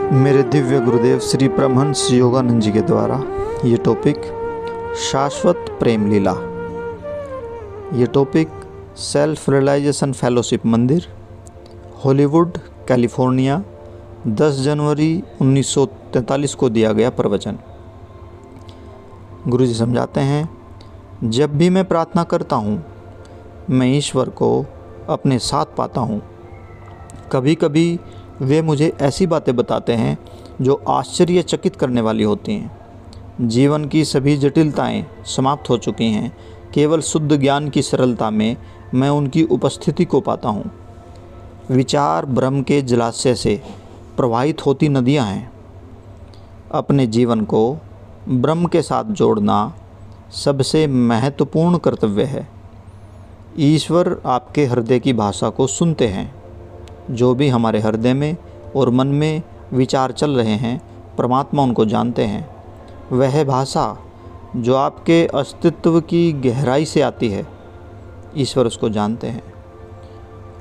मेरे दिव्य गुरुदेव श्री परमहंस योगानंद जी के द्वारा ये टॉपिक शाश्वत प्रेम लीला, ये टॉपिक सेल्फ रियलाइजेशन फेलोशिप मंदिर, हॉलीवुड, कैलिफोर्निया, 10 जनवरी 1943 को दिया गया प्रवचन। गुरुजी समझाते हैं, जब भी मैं प्रार्थना करता हूँ मैं ईश्वर को अपने साथ पाता हूँ। कभी कभी वे मुझे ऐसी बातें बताते हैं जो आश्चर्यचकित करने वाली होती हैं। जीवन की सभी जटिलताएं समाप्त हो चुकी हैं, केवल शुद्ध ज्ञान की सरलता में मैं उनकी उपस्थिति को पाता हूँ। विचार ब्रह्म के जलाशय से प्रवाहित होती नदियाँ हैं। अपने जीवन को ब्रह्म के साथ जोड़ना सबसे महत्वपूर्ण कर्तव्य है। ईश्वर आपके हृदय की भाषा को सुनते हैं। जो भी हमारे हृदय में और मन में विचार चल रहे हैं, परमात्मा उनको जानते हैं। वह भाषा जो आपके अस्तित्व की गहराई से आती है, ईश्वर उसको जानते हैं।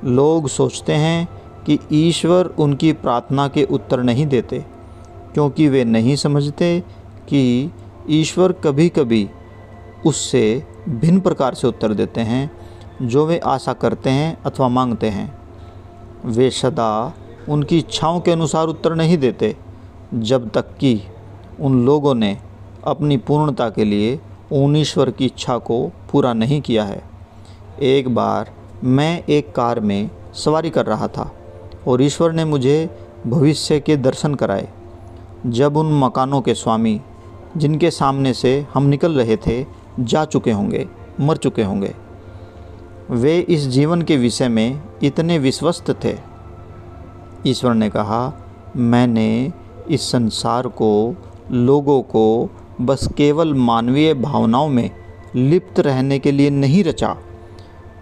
लोग सोचते हैं कि ईश्वर उनकी प्रार्थना के उत्तर नहीं देते, क्योंकि वे नहीं समझते कि ईश्वर कभी कभी उससे भिन्न प्रकार से उत्तर देते हैं जो वे आशा करते हैं अथवा मांगते हैं। वे सदा उनकी इच्छाओं के अनुसार उत्तर नहीं देते, जब तक कि उन लोगों ने अपनी पूर्णता के लिए उन ईश्वर की इच्छा को पूरा नहीं किया है। एक बार मैं एक कार में सवारी कर रहा था और ईश्वर ने मुझे भविष्य के दर्शन कराए। जब उन मकानों के स्वामी जिनके सामने से हम निकल रहे थे जा चुके होंगे, मर चुके होंगे, वे इस जीवन के विषय में इतने विश्वस्त थे। ईश्वर ने कहा, मैंने इस संसार को, लोगों को बस केवल मानवीय भावनाओं में लिप्त रहने के लिए नहीं रचा।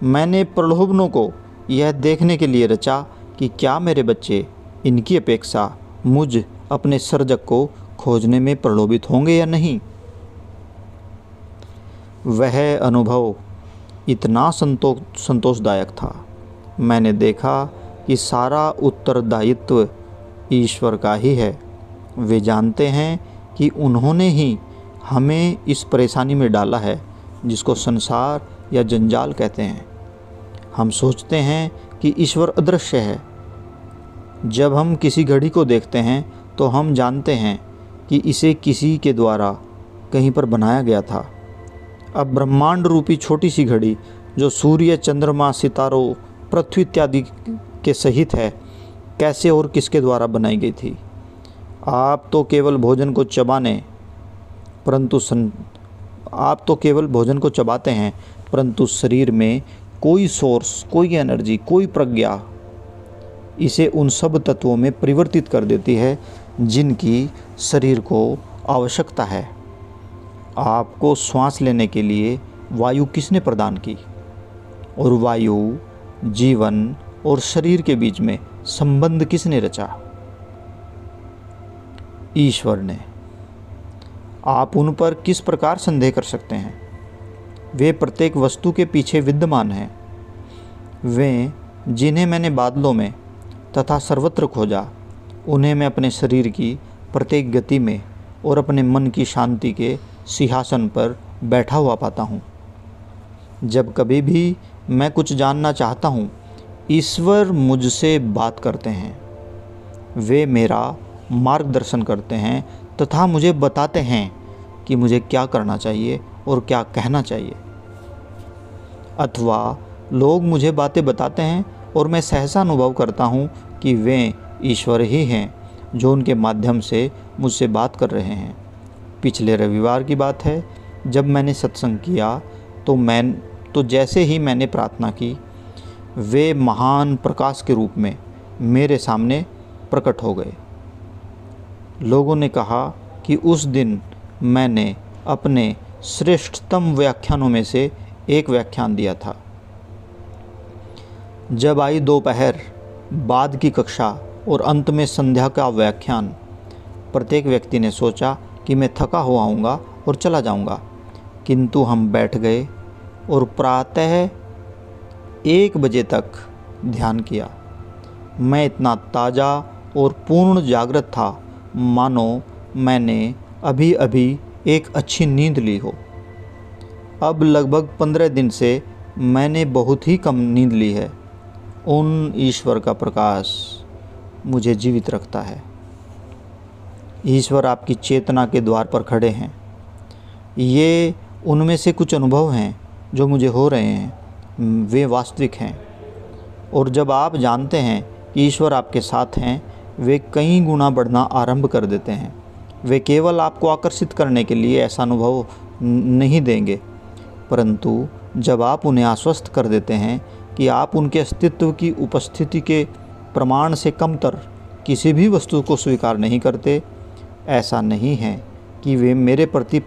मैंने प्रलोभनों को यह देखने के लिए रचा कि क्या मेरे बच्चे इनकी अपेक्षा मुझ अपने सर्जक को खोजने में प्रलोभित होंगे या नहीं। वह अनुभव इतना संतोषदायक था। मैंने देखा कि सारा उत्तरदायित्व ईश्वर का ही है। वे जानते हैं कि उन्होंने ही हमें इस परेशानी में डाला है जिसको संसार या जंजाल कहते हैं। हम सोचते हैं कि ईश्वर अदृश्य है। जब हम किसी घड़ी को देखते हैं तो हम जानते हैं कि इसे किसी के द्वारा कहीं पर बनाया गया था। अब ब्रह्मांड रूपी छोटी सी घड़ी जो सूर्य, चंद्रमा, सितारों, पृथ्वी इत्यादि के सहित है, कैसे और किसके द्वारा बनाई गई थी। आप तो केवल भोजन को चबाते हैं, परंतु शरीर में कोई सोर्स, कोई एनर्जी, कोई प्रज्ञा इसे उन सब तत्वों में परिवर्तित कर देती है जिनकी शरीर को आवश्यकता है। आपको श्वास लेने के लिए वायु किसने प्रदान की, और वायु, जीवन और शरीर के बीच में संबंध किसने रचा? ईश्वर ने। आप उन पर किस प्रकार संदेह कर सकते हैं? वे प्रत्येक वस्तु के पीछे विद्यमान हैं। वे जिन्हें मैंने बादलों में तथा सर्वत्र खोजा, उन्हें मैं अपने शरीर की प्रत्येक गति में और अपने मन की शांति के सिंहासन पर बैठा हुआ पाता हूँ। जब कभी भी मैं कुछ जानना चाहता हूँ, ईश्वर मुझसे बात करते हैं। वे मेरा मार्गदर्शन करते हैं तथा मुझे बताते हैं कि मुझे क्या करना चाहिए और क्या कहना चाहिए। अथवा लोग मुझे बातें बताते हैं और मैं सहसा अनुभव करता हूँ कि वे ईश्वर ही हैं जो उनके माध्यम से मुझसे बात कर रहे हैं। पिछले रविवार की बात है, जब मैंने सत्संग किया तो जैसे ही मैंने प्रार्थना की, वे महान प्रकाश के रूप में मेरे सामने प्रकट हो गए। लोगों ने कहा कि उस दिन मैंने अपने श्रेष्ठतम व्याख्यानों में से एक व्याख्यान दिया था। जब आई दोपहर बाद की कक्षा और अंत में संध्या का व्याख्यान, प्रत्येक व्यक्ति ने सोचा कि मैं थका हुआ आऊँगा और चला जाऊँगा, किंतु हम बैठ गए और प्रातः 1 बजे तक ध्यान किया। मैं इतना ताज़ा और पूर्ण जागृत था, मानो मैंने अभी अभी एक अच्छी नींद ली हो। अब लगभग 15 दिन से मैंने बहुत ही कम नींद ली है। उन ईश्वर का प्रकाश मुझे जीवित रखता है। ईश्वर आपकी चेतना के द्वार पर खड़े हैं। ये उनमें से कुछ अनुभव हैं जो मुझे हो रहे हैं, वे वास्तविक हैं। और जब आप जानते हैं कि ईश्वर आपके साथ हैं, वे कई गुना बढ़ना आरंभ कर देते हैं। वे केवल आपको आकर्षित करने के लिए ऐसा अनुभव नहीं देंगे, परंतु जब आप उन्हें आश्वस्त कर देते हैं कि आप उनके अस्तित्व की उपस्थिति के प्रमाण से कमतर किसी भी वस्तु को स्वीकार नहीं करते, ऐसा नहीं है कि वे मेरे प्रति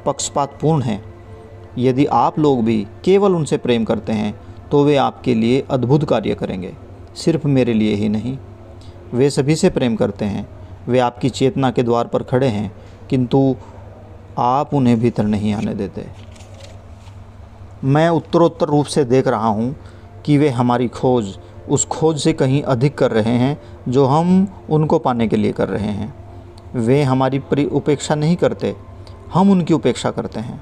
पक्षपातपूर्ण हैं। यदि आप लोग भी केवल उनसे प्रेम करते हैं तो वे आपके लिए अद्भुत कार्य करेंगे। सिर्फ मेरे लिए ही नहीं, वे सभी से प्रेम करते हैं। वे आपकी चेतना के द्वार पर खड़े हैं, किंतु आप उन्हें भीतर नहीं आने देते। मैं उत्तरोत्तर रूप से देख रहा हूँ कि वे हमारी खोज उस खोज से कहीं अधिक कर रहे हैं जो हम उनको पाने के लिए कर रहे हैं। वे हमारी उपेक्षा नहीं करते, हम उनकी उपेक्षा करते हैं।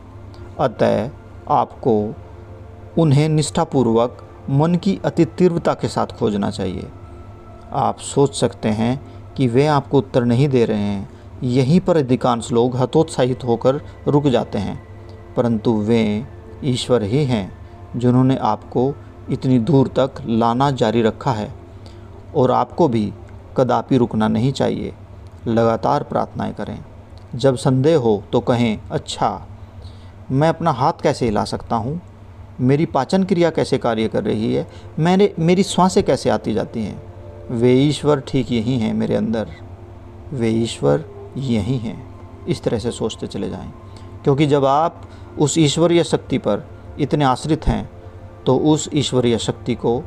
अतः आपको उन्हें निष्ठापूर्वक मन की अति तीव्रता के साथ खोजना चाहिए। आप सोच सकते हैं कि वे आपको उत्तर नहीं दे रहे हैं। यहीं पर अधिकांश लोग हतोत्साहित होकर रुक जाते हैं, परंतु वे ईश्वर ही हैं जिन्होंने आपको इतनी दूर तक लाना जारी रखा है। और आपको भी कदापि रुकना नहीं चाहिए। लगातार प्रार्थनाएं करें। जब संदेह हो तो कहें, अच्छा, मैं अपना हाथ कैसे हिला सकता हूँ? मेरी पाचन क्रिया कैसे कार्य कर रही है? मेरी श्वासें कैसे आती जाती हैं? वे ईश्वर ठीक यही हैं मेरे अंदर। वे ईश्वर यही हैं। इस तरह से सोचते चले जाएं, क्योंकि जब आप उस ईश्वरीय शक्ति पर इतने आश्रित हैं तो उस ईश्वरीय शक्ति को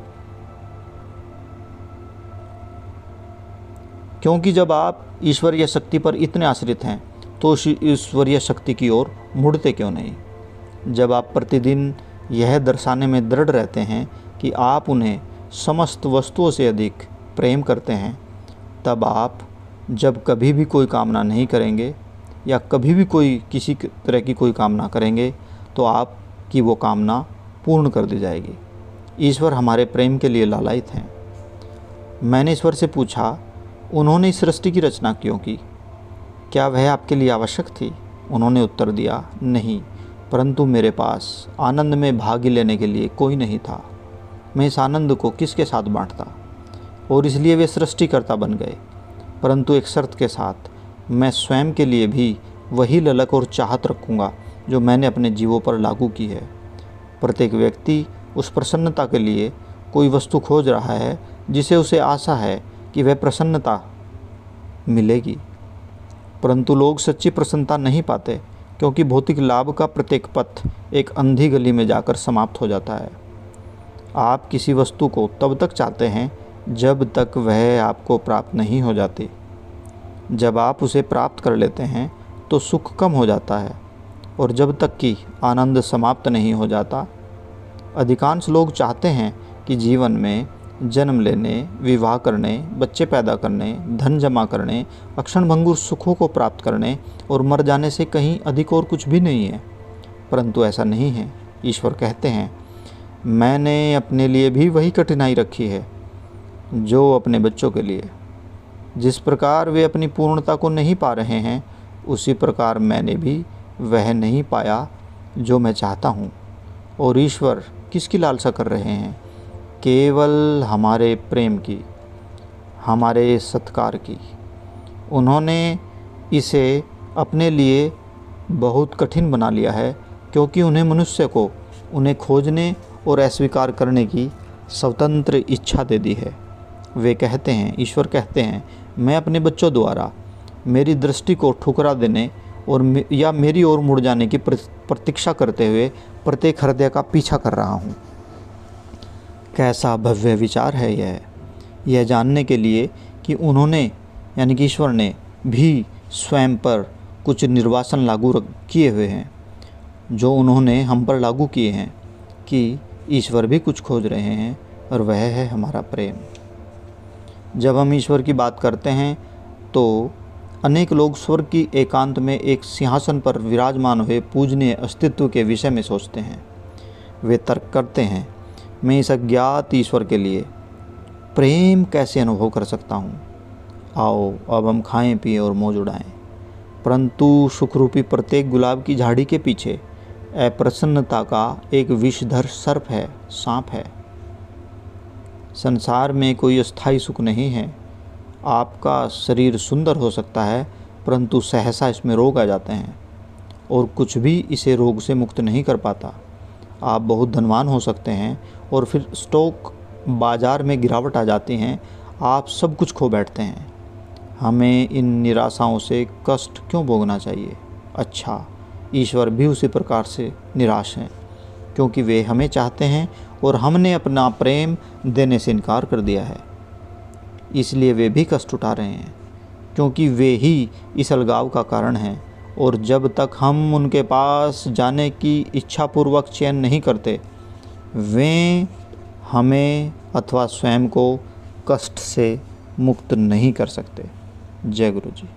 उस ईश्वरीय शक्ति की ओर मुड़ते क्यों नहीं? जब आप प्रतिदिन यह दर्शाने में दृढ़ रहते हैं कि आप उन्हें समस्त वस्तुओं से अधिक प्रेम करते हैं, तब आप जब कभी भी कोई कामना नहीं करेंगे या कभी भी किसी तरह की कोई कामना करेंगे तो आपकी वो कामना पूर्ण कर दी जाएगी। ईश्वर हमारे प्रेम के लिए लालायित हैं। मैंने ईश्वर से पूछा, उन्होंने इस सृष्टि की रचना क्यों की? क्या वह आपके लिए आवश्यक थी? उन्होंने उत्तर दिया, नहीं, परंतु मेरे पास आनंद में भाग लेने के लिए कोई नहीं था। मैं इस आनंद को किसके साथ बांटता? और इसलिए वे सृष्टिकर्ता बन गए, परंतु एक शर्त के साथ, मैं स्वयं के लिए भी वही ललक और चाहत रखूँगा जो मैंने अपने जीवों पर लागू की है। प्रत्येक व्यक्ति उस प्रसन्नता के लिए कोई वस्तु खोज रहा है जिसे उसे आशा है कि वह प्रसन्नता मिलेगी, परंतु लोग सच्ची प्रसन्नता नहीं पाते, क्योंकि भौतिक लाभ का प्रत्येक पथ एक अंधी गली में जाकर समाप्त हो जाता है। आप किसी वस्तु को तब तक चाहते हैं जब तक वह आपको प्राप्त नहीं हो जाती। जब आप उसे प्राप्त कर लेते हैं तो सुख कम हो जाता है, और जब तक कि आनंद समाप्त नहीं हो जाता। अधिकांश लोग चाहते हैं कि जीवन में जन्म लेने, विवाह करने, बच्चे पैदा करने, धन जमा करने, अक्षणभंगुर सुखों को प्राप्त करने और मर जाने से कहीं अधिक और कुछ भी नहीं है, परंतु ऐसा नहीं है। ईश्वर कहते हैं, मैंने अपने लिए भी वही कठिनाई रखी है जो अपने बच्चों के लिए। जिस प्रकार वे अपनी पूर्णता को नहीं पा रहे हैं, उसी प्रकार मैंने भी वह नहीं पाया जो मैं चाहता हूँ। और ईश्वर किसकी लालसा कर रहे हैं? केवल हमारे प्रेम की, हमारे सत्कार की। उन्होंने इसे अपने लिए बहुत कठिन बना लिया है, क्योंकि उन्हें मनुष्य को उन्हें खोजने और अस्वीकार करने की स्वतंत्र इच्छा दे दी है। वे कहते हैं, ईश्वर कहते हैं, मैं अपने बच्चों द्वारा मेरी दृष्टि को ठुकरा देने या मेरी ओर मुड़ जाने की प्रतीक्षा करते हुए प्रत्येक हृदय का पीछा कर रहा हूँ। कैसा भव्य विचार है यह जानने के लिए कि उन्होंने, यानी कि ईश्वर ने भी स्वयं पर कुछ निर्वासन लागू किए हुए हैं, जो उन्होंने हम पर लागू किए हैं, कि ईश्वर भी कुछ खोज रहे हैं, और वह है हमारा प्रेम। जब हम ईश्वर की बात करते हैं तो अनेक लोग स्वर्ग की एकांत में एक सिंहासन पर विराजमान हुए पूजनीय अस्तित्व के विषय में सोचते हैं। वे तर्क करते हैं, मैं इस अज्ञात ईश्वर के लिए प्रेम कैसे अनुभव कर सकता हूँ। आओ अब हम खाएं पिएं और मौज उड़ाएं। परंतु सुखरूपी प्रत्येक गुलाब की झाड़ी के पीछे अप्रसन्नता का एक विषधर सर्प है, सांप है। संसार में कोई अस्थायी सुख नहीं है। आपका शरीर सुंदर हो सकता है, परंतु सहसा इसमें रोग आ जाते हैं और कुछ भी इसे रोग से मुक्त नहीं कर पाता। आप बहुत धनवान हो सकते हैं और फिर स्टॉक बाजार में गिरावट आ जाती है, आप सब कुछ खो बैठते हैं। हमें इन निराशाओं से कष्ट क्यों भोगना चाहिए? अच्छा, ईश्वर भी उसी प्रकार से निराश हैं, क्योंकि वे हमें चाहते हैं और हमने अपना प्रेम देने से इनकार कर दिया है। इसलिए वे भी कष्ट उठा रहे हैं, क्योंकि वे ही इस अलगाव का कारण हैं। और जब तक हम उनके पास जाने की इच्छापूर्वक चयन नहीं करते, वे हमें अथवा स्वयं को कष्ट से मुक्त नहीं कर सकते। जय गुरु जी।